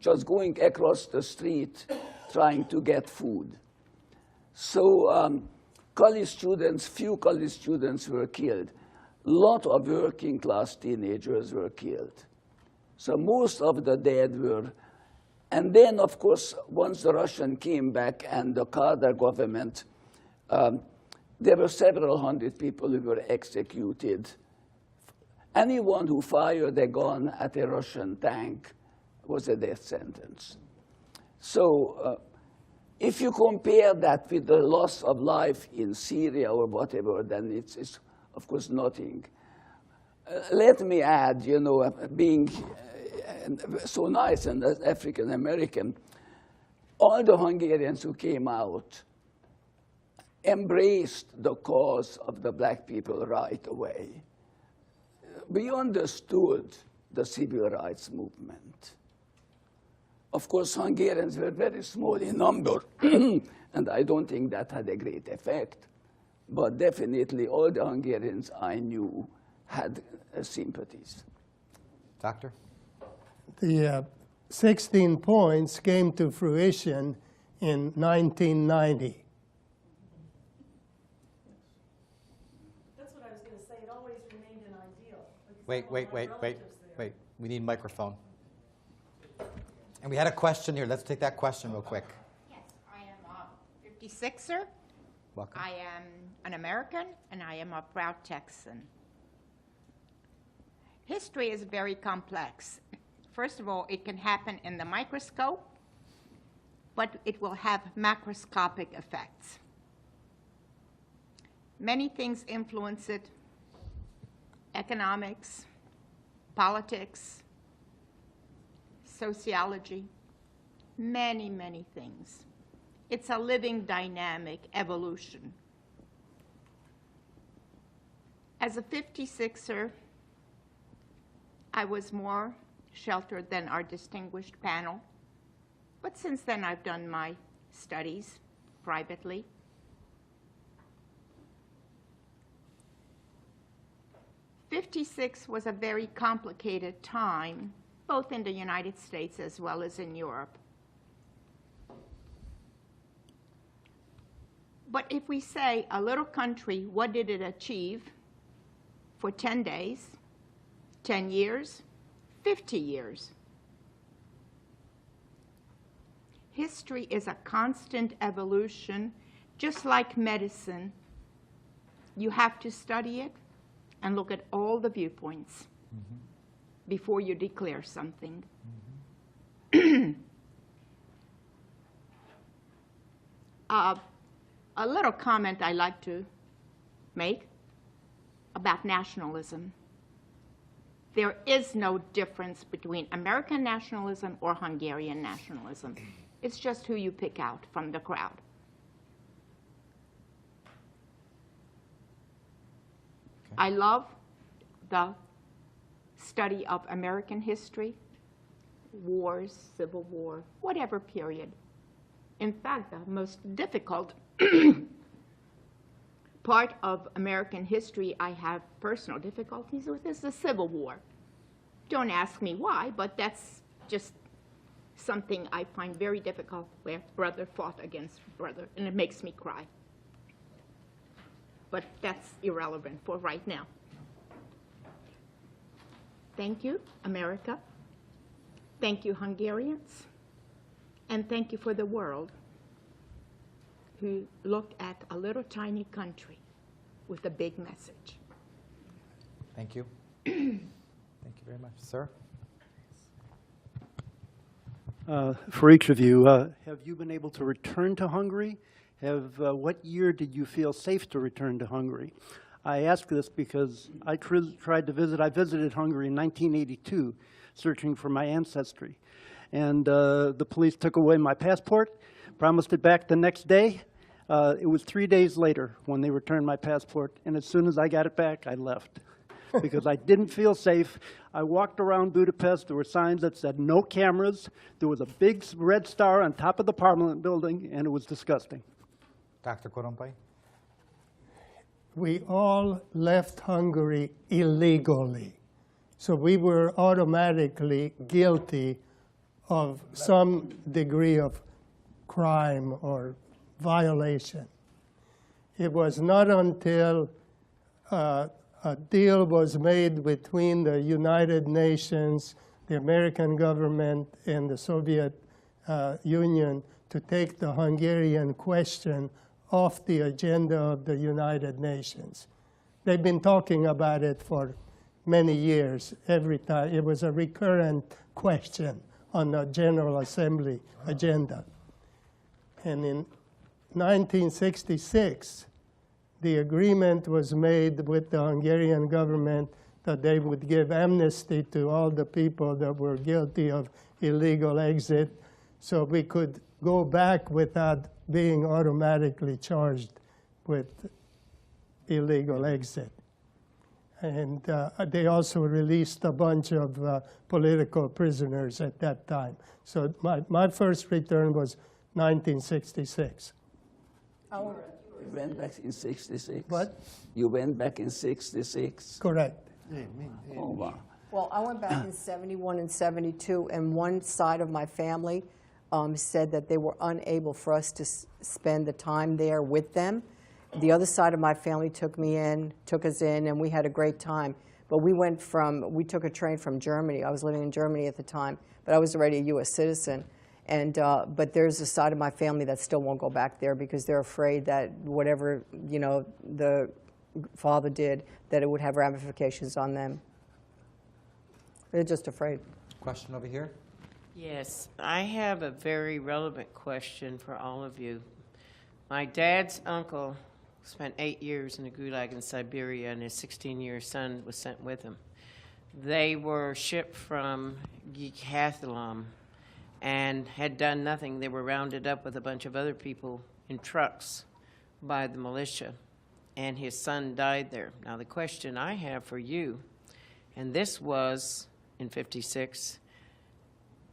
just going across the street trying to get food. So college students, few college students were killed. A lot of working class teenagers were killed. So most of the dead were, and then of course, once the Russians came back and the Carter government, there were several hundred people who were executed. Anyone who fired a gun at a Russian tank was a death sentence. So if you compare that with the loss of life in Syria or whatever, then it's of course nothing. Let me add, you know, being so nice and African American, all the Hungarians who came out embraced the cause of the black people right away. We understood the civil rights movement. Of course, Hungarians were very small in number, and I don't think that had a great effect. But definitely, all the Hungarians I knew had sympathies. Doctor? The 16 points came to fruition in 1990. That's what I was going to say. It always remained an ideal. Wait. We need microphone. And we had a question here. Let's take that question real quick. Yes, I am a 56er. Welcome. I am an American, and I am a proud Texan. History is very complex. First of all, it can happen in the microscope, but it will have macroscopic effects. Many things influence it: economics, politics, sociology, many, many things. It's a living, dynamic evolution. As a 56er, I was more sheltered than our distinguished panel. But since then, I've done my studies privately. '56 was a very complicated time, both in the United States as well as in Europe. But if we say a little country, what did it achieve for 10 days, 10 years, 50 years? History is a constant evolution, just like medicine. You have to study it and look at all the viewpoints before you declare something. A little comment I like to make about nationalism. There is no difference between American nationalism or Hungarian nationalism. It's just who you pick out from the crowd. Okay. I love the study of American history, wars, Civil War, whatever period. In fact, the most difficult part of American history I have personal difficulties with is the Civil War. Don't ask me why, but that's just something I find very difficult, where brother fought against brother, and it makes me cry. But that's irrelevant for right now. Thank you, America. Thank you, Hungarians. And thank you for the world, who looked at a little tiny country with a big message. Thank you. Thank you very much. Sir? For each of you, have you been able to return to Hungary? What year did you feel safe to return to Hungary? I ask this because I tried to visit. I visited Hungary in 1982, searching for my ancestry. And the police took away my passport, promised it back the next day. It was 3 days later when they returned my passport, and as soon as I got it back, I left because I didn't feel safe. I walked around Budapest. There were signs that said no cameras. There was a big red star on top of the Parliament building, and it was disgusting. Dr. Korompai? We all left Hungary illegally. So we were automatically guilty of some degree of crime or violation. It was not until a deal was made between the United Nations, the American government, and the Soviet Union to take the Hungarian question off the agenda of the United Nations. They've been talking about it for many years. Every time it was a recurrent question on the General Assembly agenda. And in 1966, the agreement was made with the Hungarian government that they would give amnesty to all the people that were guilty of illegal exit, so we could go back without being automatically charged with illegal exit. And they also released a bunch of political prisoners at that time. So my first return was 1966. You went back in 66? What? You went back in 66? Correct. Oh, wow. Well, I went back in 71 and 72, and one side of my family said that they were unable for us to spend the time there with them. The other side of my family took us in, and we had a great time. But we took a train from Germany. I was living in Germany at the time, but I was already a U.S. citizen. And but there's a side of my family that still won't go back there because they're afraid that whatever, you know, the father did, that it would have ramifications on them. They're just afraid. Question over here. Yes, I have a very relevant question for all of you. My dad's uncle spent 8 years in the Gulag in Siberia, and his 16-year son was sent with him. They were shipped from Yekaterinburg and had done nothing. They were rounded up with a bunch of other people in trucks by the militia, and his son died there. Now, the question I have for you, and this was in '56,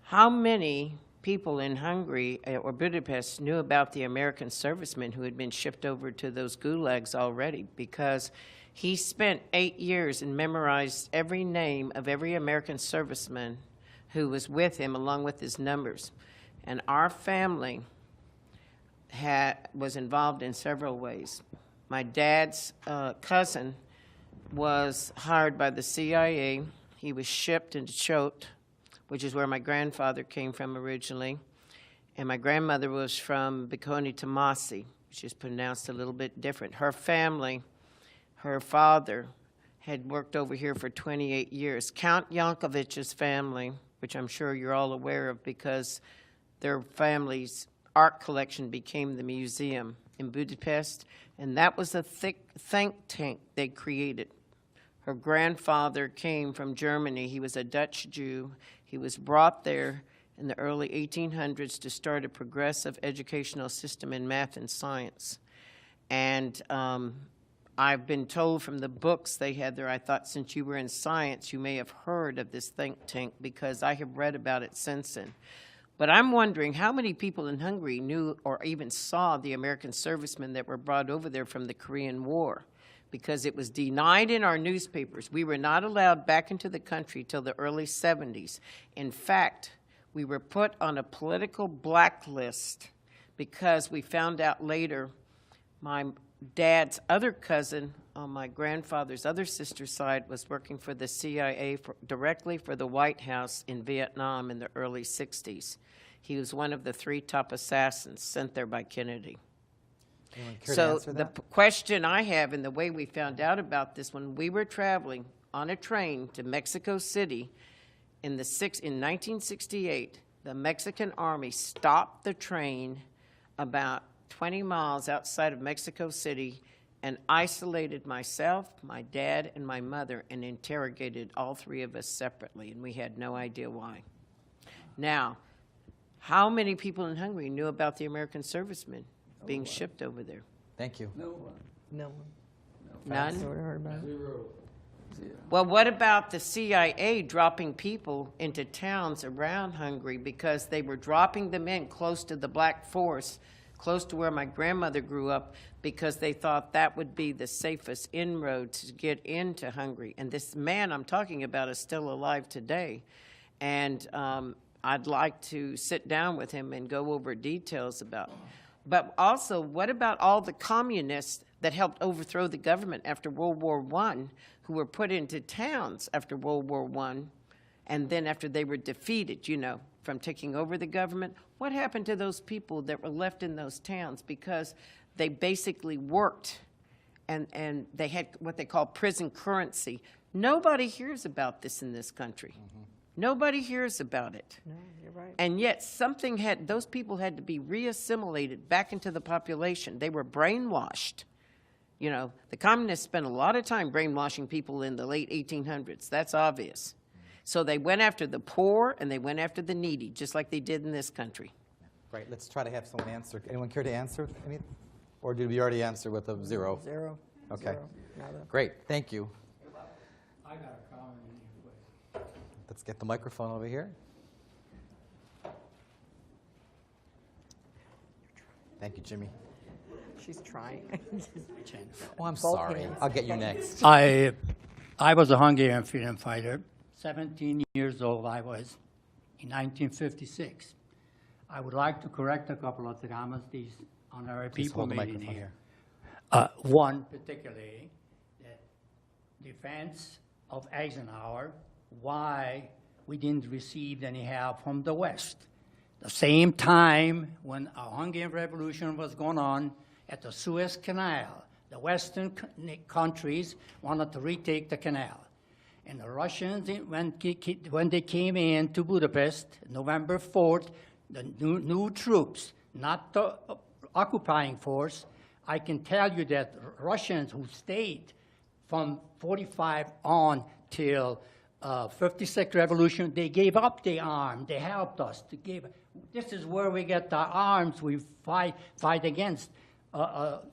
how many people in Hungary or Budapest knew about the American servicemen who had been shipped over to those gulags already? Because he spent 8 years and memorized every name of every American serviceman who was with him, along with his numbers. And our family was involved in several ways. My dad's cousin was hired by the CIA. He was shipped into Chot, which is where my grandfather came from originally. And my grandmother was from Bikoni Tamasi, which is pronounced a little bit different. Her family, her father, had worked over here for 28 years. Count Yankovic's family, which I'm sure you're all aware of because their family's art collection became the museum in Budapest, and that was a think tank they created. Her grandfather came from Germany. He was a Dutch Jew. He was brought there in the early 1800s to start a progressive educational system in math and science. And I've been told from the books they had there, I thought since you were in science, you may have heard of this think tank because I have read about it since then. But I'm wondering how many people in Hungary knew or even saw the American servicemen that were brought over there from the Korean War, because it was denied in our newspapers. We were not allowed back into the country till the early 70s. In fact, we were put on a political blacklist because we found out later my dad's other cousin on my grandfather's other sister's side was working for the CIA directly for the White House in Vietnam in the early 60s. He was one of the 3 top assassins sent there by Kennedy. Anyone care to So answer the that? question I have, and the way we found out about this, when we were traveling on a train to Mexico City in 1968, the Mexican army stopped the train about 20 miles outside of Mexico City and isolated myself, my dad, and my mother and interrogated all 3 of us separately, and we had no idea why. Now, how many people in Hungary knew about the American servicemen being shipped over there? Thank you. No one. No one. None? Never heard about it. Zero. Well, what about the CIA dropping people into towns around Hungary because they were dropping them in close to the Black Forest, close to where my grandmother grew up, because they thought that would be the safest inroad to get into Hungary. And this man I'm talking about is still alive today. And I'd like to sit down with him and go over details about. But also, what about all the communists that helped overthrow the government after World War I, who were put into towns after World War I, and then after they were defeated, you know, from taking over the government? What happened to those people that were left in those towns because they basically worked and they had what they call prison currency? Nobody hears about this in this country. Nobody hears about it. No, you're right. And yet those people had to be reassimilated back into the population. They were brainwashed. You know, the communists spent a lot of time brainwashing people in the late 1800s. That's obvious. So they went after the poor and they went after the needy, just like they did in this country. Great, let's try to have someone answer. Anyone care to answer any? Or did we already answer with a 0? 0. Okay. 0. Nada. Great, thank you. I got a comment anyway. Let's get the microphone over here. Thank you, Jimmy. She's trying. Oh, I'm Both sorry. hands. I'll get you next. I was a Hungarian freedom fighter. 17 years old I was in 1956. I would like to correct a couple of the comments these honorary Please people hold the made in microphone. here. One particularly, that defense of Eisenhower, why we didn't receive any help from the West. The same time when our Hungarian Revolution was going on at the Suez Canal, the Western countries wanted to retake the canal. And the Russians, when they came in to Budapest, November 4th, the new troops, not the occupying force, I can tell you that Russians who stayed from 45 on till 56 revolution, they gave up their arm. They helped us to give. This is where we get our arms. We fight against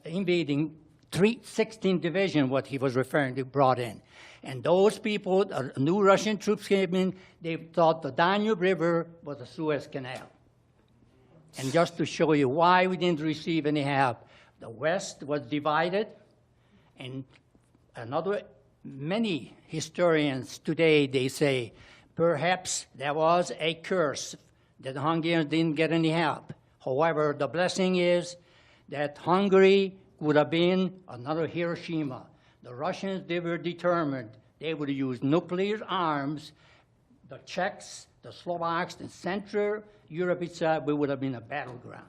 invading 16th Division, what he was referring to, brought in. And those people, new Russian troops came in, they thought the Danube River was the Suez Canal. And just to show you why we didn't receive any help, the West was divided, and many historians today, they say, perhaps there was a curse that the Hungarians didn't get any help. However, the blessing is that Hungary would have been another Hiroshima. The Russians, they were determined. They would use nuclear arms. The Czechs, the Slovaks, the Central Europe itself, we would have been a battleground.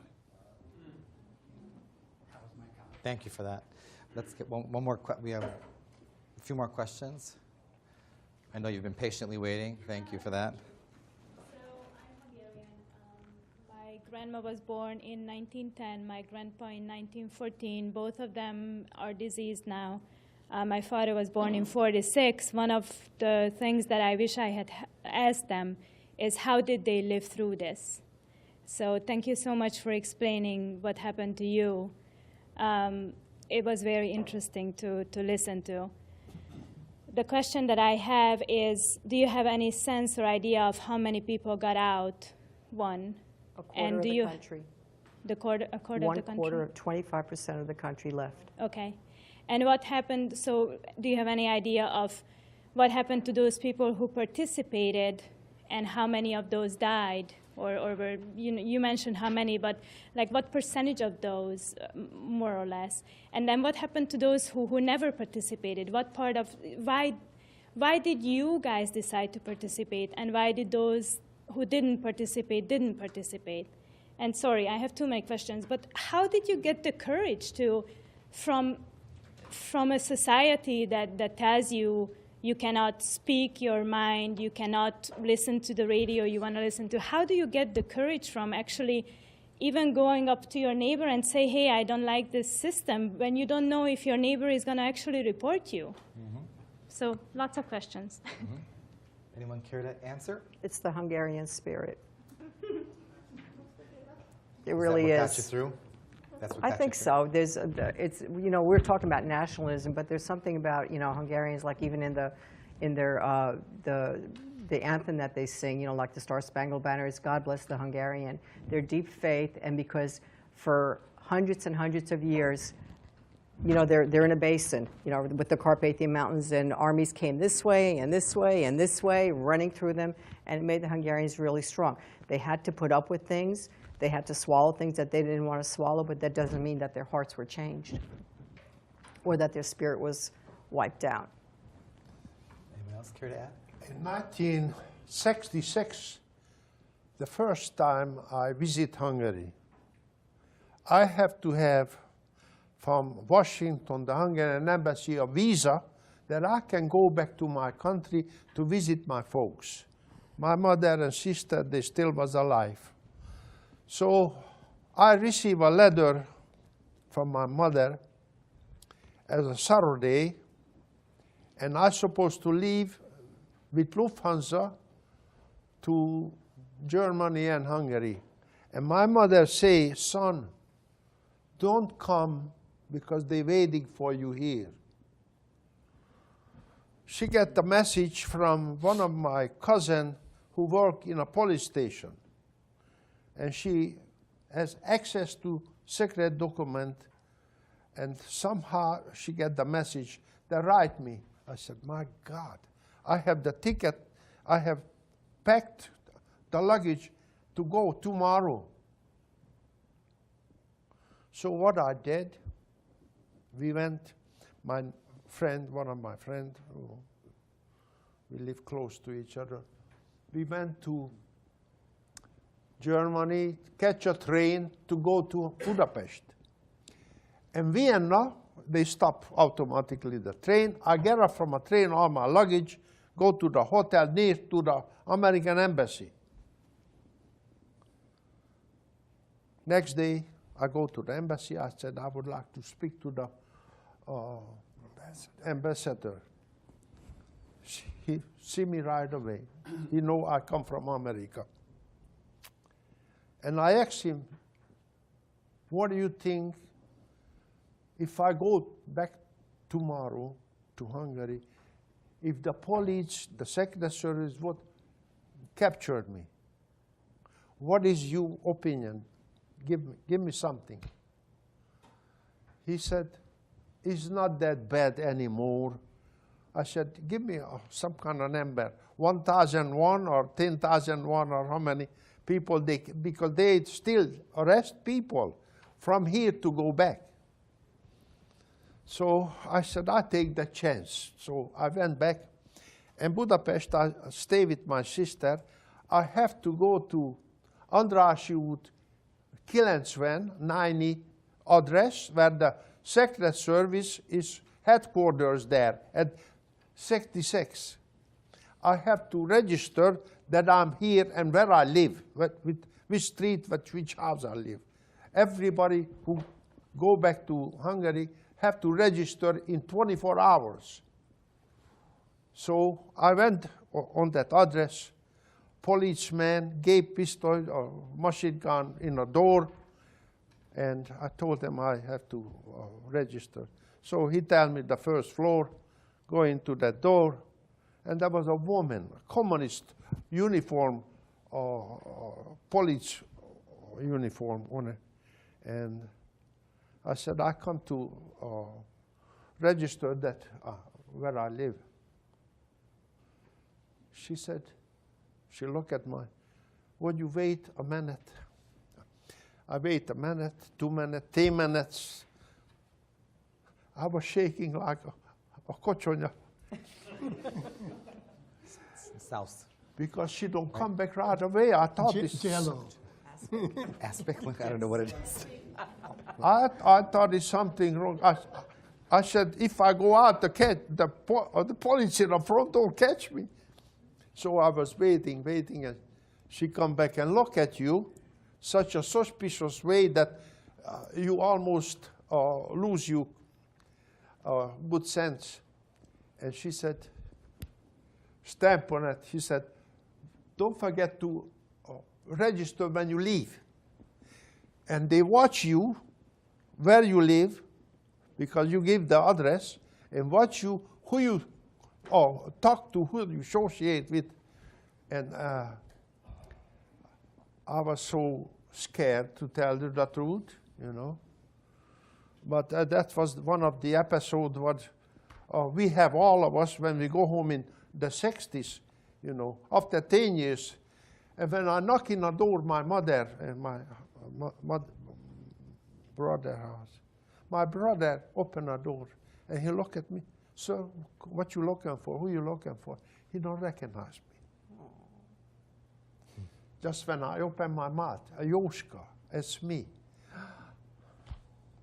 That was my comment. Thank you for that. Let's get one more. We have a few more questions. I know you've been patiently waiting. Thank you for that. So I'm Hungarian. My grandma was born in 1910, my grandpa in 1914. Both of them are deceased now. My father was born in 46. One of the things that I wish I had asked them is how did they live through this? So thank you so much for explaining what happened to you. It was very interesting to listen to. The question that I have is, do you have any sense or idea of how many people got out? One. A quarter of the country. A quarter of the country? 1/4, 25% of the country left. Okay. And what happened, so do you have any idea of what happened to those people who participated and how many of those died? Or were, you mentioned how many, but like what percentage of those, more or less? And then what happened to those who never participated? What part of, why did you guys decide to participate? And why did those who didn't participate? And sorry, I have too many questions, but how did you get the courage to, from a society that tells you you cannot speak your mind, you cannot listen to the radio you want to listen to, how do you get the courage from actually even going up to your neighbor and say, hey, I don't like this system, when you don't know if your neighbor is going to actually report you? Mm-hmm. So lots of questions. Mm-hmm. Anyone care to answer? It's the Hungarian spirit. It Is really that what is. got you through? That's what I got think you through? so. There's, it's, we're talking about nationalism, but there's something about, Hungarians, like even in their the anthem that they sing, like the Star Spangled Banner, is God bless the Hungarian. Their deep faith, and because for hundreds and hundreds of years, you know, they're in a basin, you know, with the Carpathian Mountains, and armies came this way and this way and this way, running through them, and it made the Hungarians really strong. They had to put up with things. They had to swallow things that they didn't want to swallow, but that doesn't mean that their hearts were changed or that their spirit was wiped out. Anyone else care to add? In 1966, the first time I visit Hungary, I have to have from Washington, the Hungarian embassy, a visa that I can go back to my country to visit my folks. My mother and sister, they still was alive. So I received a letter from my mother as a Saturday, and I supposed to leave with Lufthansa to Germany and Hungary. And my mother say, son, don't come because they're waiting for you here. She got the message from one of my cousins who work in a police station. And she has access to secret document, and somehow she get the message. They write me. I said, my God, I have the ticket. I have packed the luggage to go tomorrow. So what I did, we went, my friend, one of my friends, we live close to each other, we went to Germany, catch a train to go to Budapest. In Vienna, they stop automatically the train. I get off from a train, all my luggage, go to the hotel near to the American embassy. Next day, I go to the embassy. I said, I would like to speak to the ambassador. He see me right away. He know I come from America. And I asked him, what do you think if I go back tomorrow to Hungary, if the police, the Secret Service would captured me? What is your opinion? Give me something. He said, it's not that bad anymore. I said, give me some kind of number, 1,001 or 10,001 or how many people because they still arrest people from here to go back. So I said, I take the chance. So I went back. In Budapest, I stay with my sister. I have to go to Andrássy út 90 address where the Secret Service is headquarters there at 66. I have to register that I'm here and where I live, which street, which house I live. Everybody who go back to Hungary have to register in 24 hours. So I went on that address. Policeman gave pistol or machine gun in a door, and I told him I have to register. So he told me the first floor, go into that door, and there was a woman, a communist uniform, police uniform on it. And I said, I come to register that where I live. She said, she looked at me, would you wait a minute? I wait a minute, 2 minutes, 3 minutes. I was shaking like a kocsonya. South. Because she don't come back right away. I thought it's Jello. Aspic? I don't know what it is. I thought it's something wrong. I said, if I go out, the police in the front door catch me. So I was waiting, and she come back and look at you, such a suspicious way that you almost lose your good sense. And she said, stamp on it. She said, don't forget to register when you leave. And they watch you where you live, because you give the address, and watch you who you talk to, who you associate with. And I was so scared to tell you the truth, you know. But that was one of the episodes what we have all of us when we go home in the 60s, you know, after 10 years. And when I knock in the door, my mother and my brother house, my brother opened the door and he looked at me. Sir, what you looking for? Who you looking for? He don't recognize me. Just when I open my mouth, Yoshka, it's me.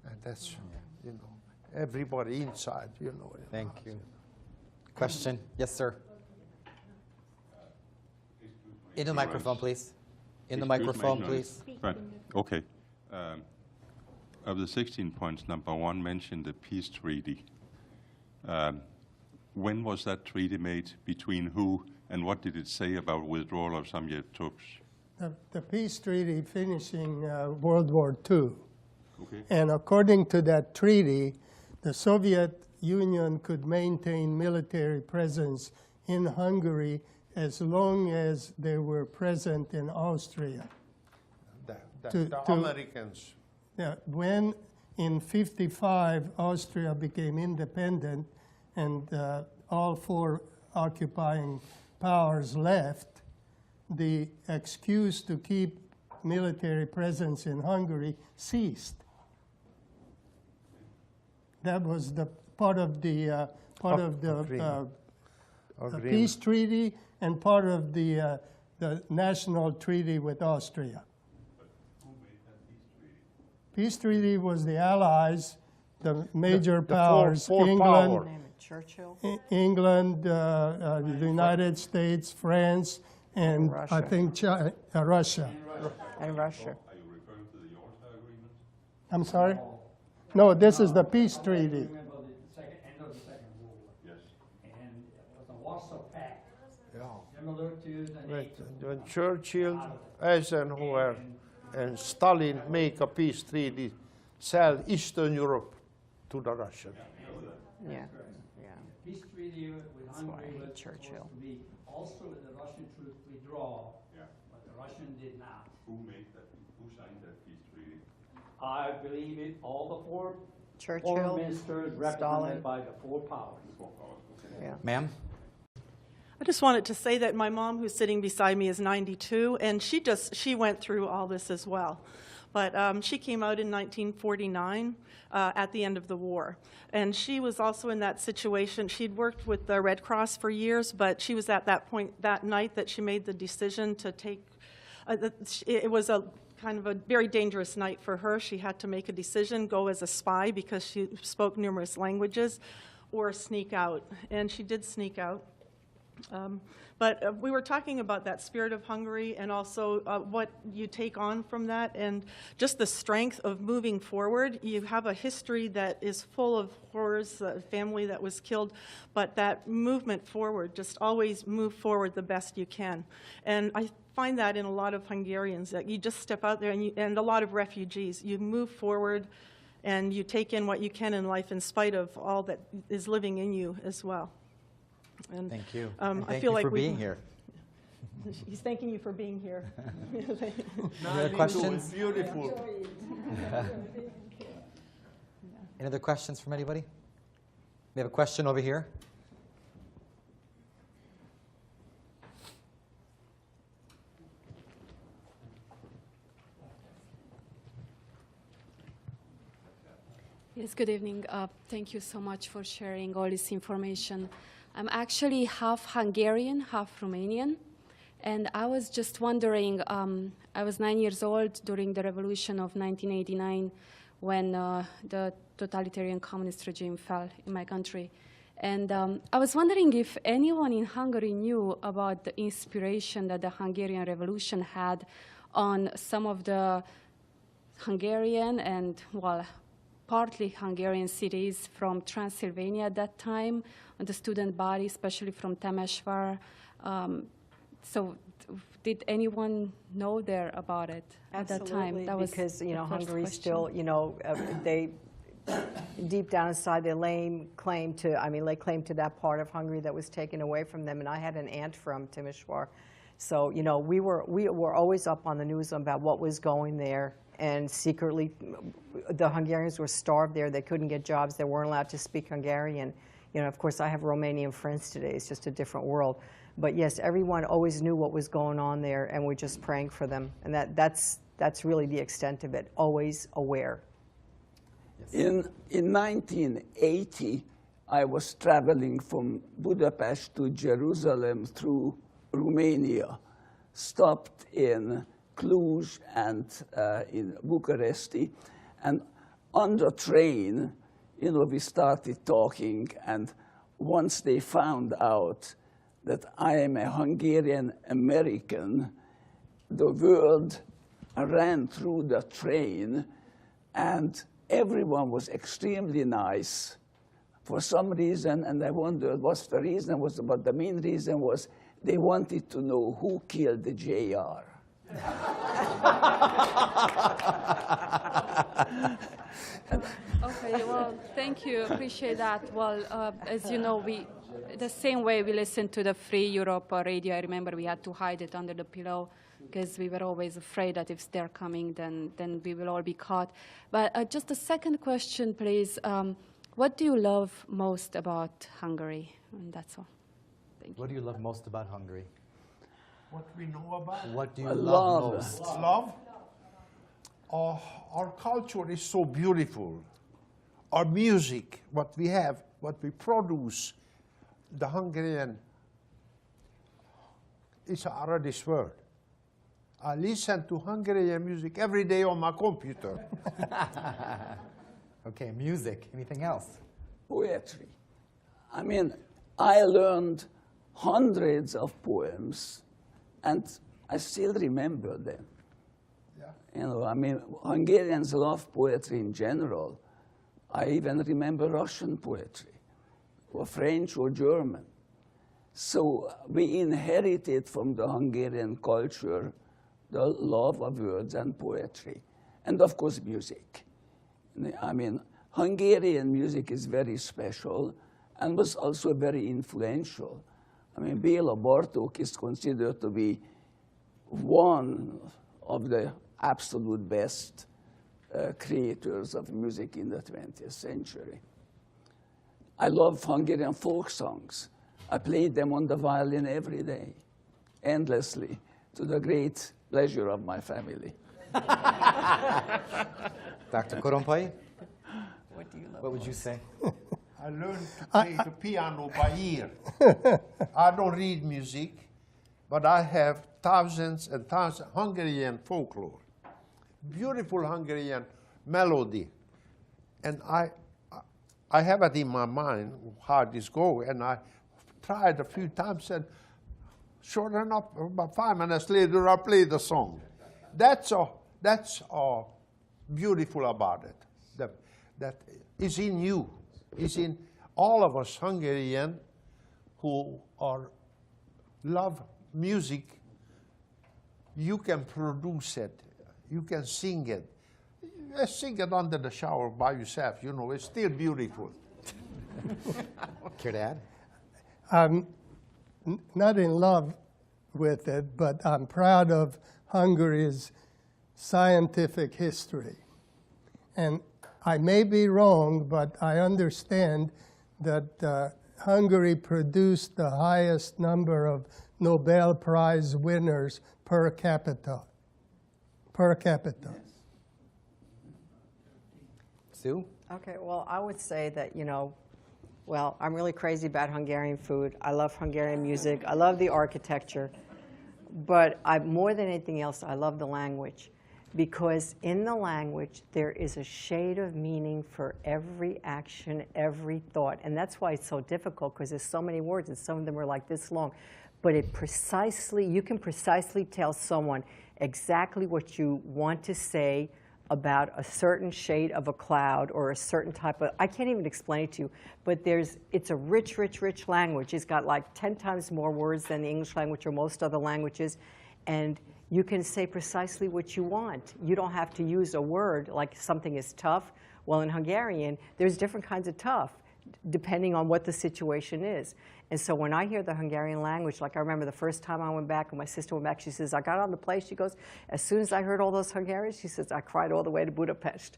And that's, you know, everybody inside, you know. Thank you. Question? Yes, sir. In the microphone, please. In the microphone, please. Right. Okay. Of the 16 points, number 1 mentioned the peace treaty. When was that treaty made? Between who? And what did it say about withdrawal of Soviet troops? The peace treaty finishing World War II. Okay. And according to that treaty, the Soviet Union could maintain military presence in Hungary as long as they were present in Austria. The Americans. When in '55 Austria became independent and all 4 occupying powers left, the excuse to keep military presence in Hungary ceased. That was the part of the peace treaty and part of the national treaty with Austria. But who made that peace treaty? Peace treaty was the Allies, the major the powers, four England, power. Name it Churchill? England, the United States, France, and I Russia. think Russia. And Russia. Are you referring to the Yalta Agreement? I'm sorry? No, this is the peace treaty. Remember the end of the Second World War. Yes. And it was the Warsaw Pact, Yeah. similar to the Right. NATO. When Churchill, Eisenhower, and Stalin make a peace treaty, sell Eastern Europe to the Russians. Yeah, yeah. Peace treaty with why I Hungary hate was Churchill. supposed to be also with the Russian troops withdraw, Yeah. but the Russian did not. Who made that? Who signed that peace treaty? I believe it, all the foreign Churchill, ministers Stalin. represented by the 4 powers. yeah. Ma'am? I just wanted to say that my mom, who's sitting beside me, is 92, and she went through all this as well. But she came out in 1949 at the end of the war. And she was also in that situation. She'd worked with the Red Cross for years, but she was at that point that night that she made the decision to take, it was a kind of a very dangerous night for her. She had to make a decision, go as a spy because she spoke numerous languages, or sneak out. And she did sneak out. But we were talking about that spirit of Hungary and also what you take on from that and just the strength of moving forward. You have a history that is full of horrors, a family that was killed, but that movement forward, just always move forward the best you can. And I find that in a lot of Hungarians, that you just step out there and a lot of refugees, you move forward and you take in what you can in life in spite of all that is living in you as well. And, Thank you. I And thank feel you like for we- being here. He's thanking you for being here. Any other questions? Beautiful. Any other questions from anybody? We have a question over here. Yes, good evening. Thank you so much for sharing all this information. I'm actually half Hungarian, half Romanian. And I was just wondering, I was 9 years old during the revolution of 1989 when the totalitarian communist regime fell in my country. And I was wondering if anyone in Hungary knew about the inspiration that the Hungarian Revolution had on some of the Hungarian and, well, partly Hungarian cities from Transylvania at that time, and the student body, especially from Temesvar. So did anyone know there about it at that time? That was because, you know, the first Hungary question. still, you know, they, deep down inside, they lay claim to that part of Hungary that was taken away from them. And I had an aunt from Temesvar So, you know, we were always up on the news about what was going there, and secretly, the Hungarians were starved there. They couldn't get jobs. They weren't allowed to speak Hungarian. You know, of course, I have Romanian friends today. It's just a different world. But yes, everyone always knew what was going on there, and we're just praying for them. And that's really the extent of it, always aware. In 1980, I was traveling from Budapest to Jerusalem through Romania, stopped in Cluj and in Bucharest, and on the train, you know, we started talking, and once they found out that I am a Hungarian American, the word ran through the train, and everyone was extremely nice for some reason, and I wondered what the reason was, but the main reason was they wanted to know who killed the JR. Okay, well, thank you. Appreciate that. Well, as you know, the same way we listened to the Free Europe radio, I remember we had to hide it under the pillow because we were always afraid that if they're coming, then we will all be caught. But just a second question, please. What do you love most about Hungary? And that's all. Thank you. What do you love most about Hungary? What we know about? What do you love most? Love? Our culture is so beautiful. Our music, what we have, what we produce, the Hungarian, is out of this world. I listen to Hungarian music every day on my computer. Okay, music. Anything else? Poetry. I mean, I learned hundreds of poems, and I still remember them. Yeah. You know, I mean, Hungarians love poetry in general. I even remember Russian poetry, or French or German. So we inherited from the Hungarian culture the love of words and poetry, and of course music. I mean, Hungarian music is very special and was also very influential. I mean, Béla Bartók is considered to be one of the absolute best creators of music in the 20th century. I love Hungarian folk songs. I played them on the violin every day, endlessly, to the great pleasure of my family. Dr. Korompai? What would you say? I learned to play the piano by ear. I don't read music, but I have thousands and thousands of Hungarian folklore. Beautiful Hungarian melody. And I have it in my mind how this goes, and I tried a few times, and sure enough, about 5 minutes later, I played the song. That's beautiful about it. That is in you, is in all of us Hungarian who love music. You can produce it, you can sing it. Sing it under the shower by yourself, you know, it's still beautiful. Care to add? I'm not in love with it, but I'm proud of Hungary's scientific history. And I may be wrong, but I understand that Hungary produced the highest number of Nobel Prize winners per capita. Per capita. Sue? Okay, well, I would say that, you know, well, I'm really crazy about Hungarian food. I love Hungarian music. I love the architecture. But more than anything else, I love the language. Because in the language, there is a shade of meaning for every action, every thought. And that's why it's so difficult, because there's so many words, and some of them are like this long. But you can precisely tell someone exactly what you want to say about a certain shade of a cloud or a certain type of, I can't even explain it to you, but it's a rich, rich, rich language. It's got like 10 times more words than the English language or most other languages. And you can say precisely what you want. You don't have to use a word like something is tough. Well, in Hungarian, there's different kinds of tough, depending on what the situation is. And so when I hear the Hungarian language, like I remember the first time I went back and my sister went back, she says, I got on the plane, she goes, as soon as I heard all those Hungarians, she says, I cried all the way to Budapest.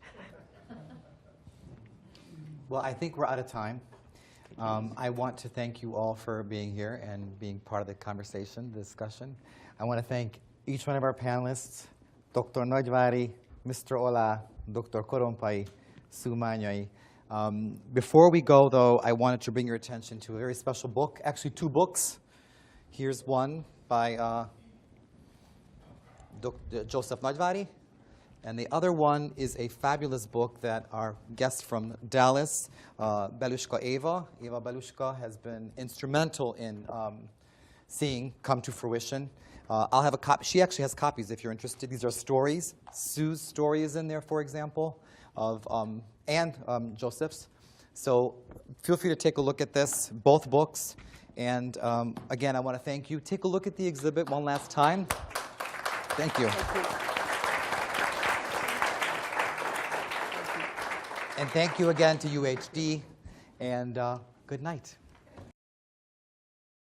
Well, I think we're out of time. I want to thank you all for being here and being part of the conversation, the discussion. I want to thank each one of our panelists, Dr. Nagyvári, Mr. Olah, Dr. Korompai, Sue Mányai. Before we go, though, I wanted to bring your attention to a very special book, actually 2 books. Here's one by Joseph Nagyvári, and the other one is a fabulous book that our guest from Dallas, Belushka Eva Belushka, has been instrumental in seeing come to fruition. I'll have a copy. She actually has copies if you're interested. These are stories. Sue's story is in there, for example, and Joseph's. So feel free to take a look at this, both books. And again, I want to thank you. Take a look at the exhibit one last time. Thank you. And thank you again to UHD, and good night.